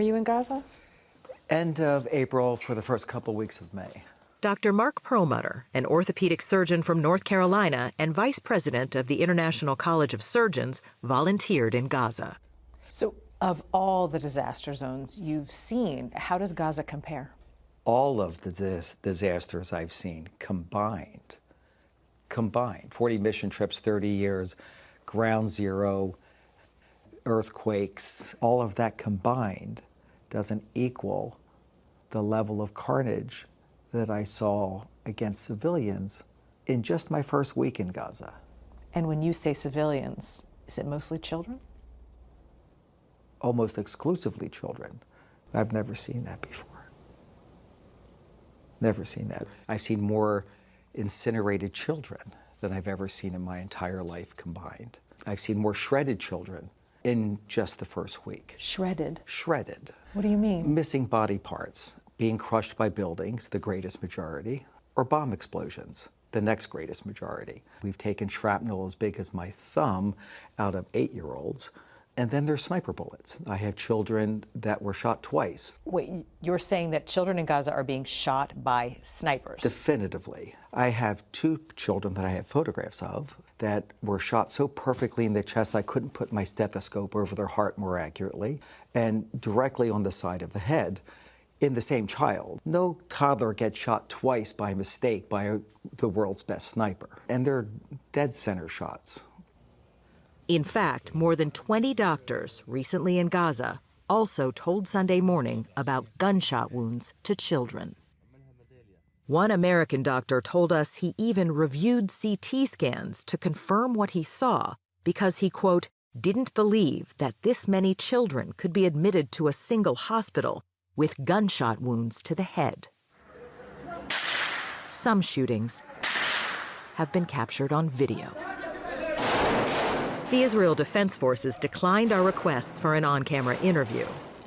Are you in Gaza? End of April for the first couple weeks of May. Dr. Mark Perlmutter, an orthopedic surgeon from North Carolina and vice president of the International College of Surgeons, volunteered in Gaza. So, of all the disaster zones you've seen, how does Gaza compare? All of the disasters I've seen combined, 40 mission trips, 30 years, ground zero, earthquakes, all of that combined doesn't equal the level of carnage that I saw against civilians in just my first week in Gaza. And when you say civilians, is it mostly children? Almost exclusively children. I've never seen that before. Never seen that. I've seen more incinerated children than I've ever seen in my entire life combined. I've seen more shredded children in just the first week. Shredded? Shredded. What do you mean? Missing body parts, being crushed by buildings, the greatest majority, or bomb explosions, the next greatest majority. We've taken shrapnel as big as my thumb out of 8-year-olds, and then there's sniper bullets. I have children that were shot twice. Wait, you're saying that children in Gaza are being shot by snipers? Definitively. I have 2 children that I have photographs of that were shot so perfectly in the chest I couldn't put my stethoscope over their heart more accurately, and directly on the side of the head in the same child. No toddler gets shot twice by mistake by the world's best sniper, and they're dead center shots. In fact, more than 20 doctors recently in Gaza also told Sunday Morning about gunshot wounds to children. One American doctor told us he even reviewed CT scans to confirm what he saw because he, quote, didn't believe that this many children could be admitted to a single hospital with gunshot wounds to the head. Some shootings have been captured on video. The Israel Defense Forces declined our requests for an on-camera interview.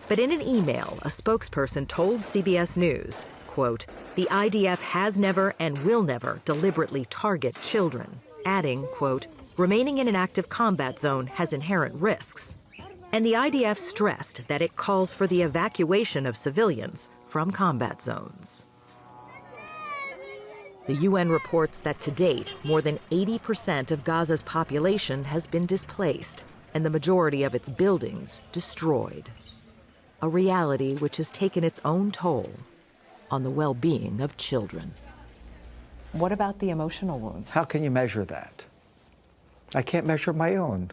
But in an email, a spokesperson told CBS News, quote, the IDF has never and will never deliberately target children, adding, quote, remaining in an active combat zone has inherent risks. And the IDF stressed that it calls for the evacuation of civilians from combat zones. The UN reports that to date, more than 80% of Gaza's population has been displaced and the majority of its buildings destroyed. A reality which has taken its own toll on the well-being of children. What about the emotional wounds? How can you measure that? I can't measure my own.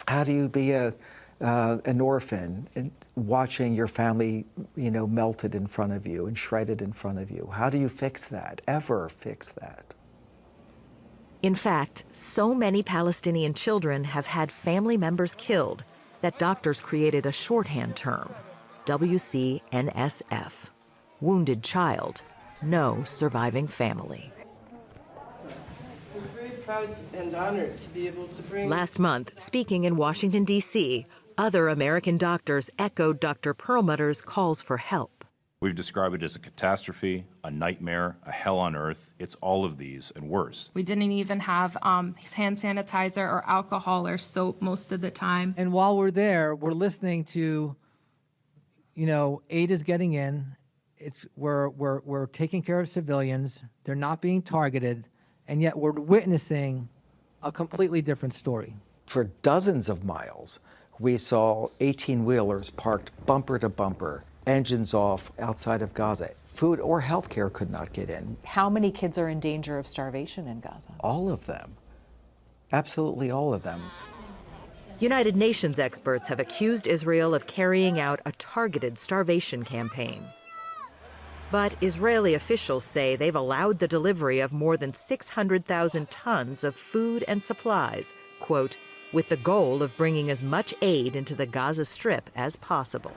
How do you be an orphan and watching your family, melted in front of you and shredded in front of you? How do you fix that? Ever fix that? In fact, so many Palestinian children have had family members killed that doctors created a shorthand term, WCNSF, wounded child, no surviving family. We're very proud and honored to be able to bring... Last month, speaking in Washington, D.C., other American doctors echoed Dr. Perlmutter's calls for help. We've described it as a catastrophe, a nightmare, a hell on earth. It's all of these and worse. We didn't even have hand sanitizer or alcohol or soap most of the time. And while we're there, we're listening to, aid is getting in. We're taking care of civilians. They're not being targeted. And yet we're witnessing a completely different story. For dozens of miles, we saw 18-wheelers parked bumper to bumper, engines off outside of Gaza. Food or health care could not get in. How many kids are in danger of starvation in Gaza? All of them. Absolutely all of them. United Nations experts have accused Israel of carrying out a targeted starvation campaign. But Israeli officials say they've allowed the delivery of more than 600,000 tons of food and supplies, quote, with the goal of bringing as much aid into the Gaza Strip as possible.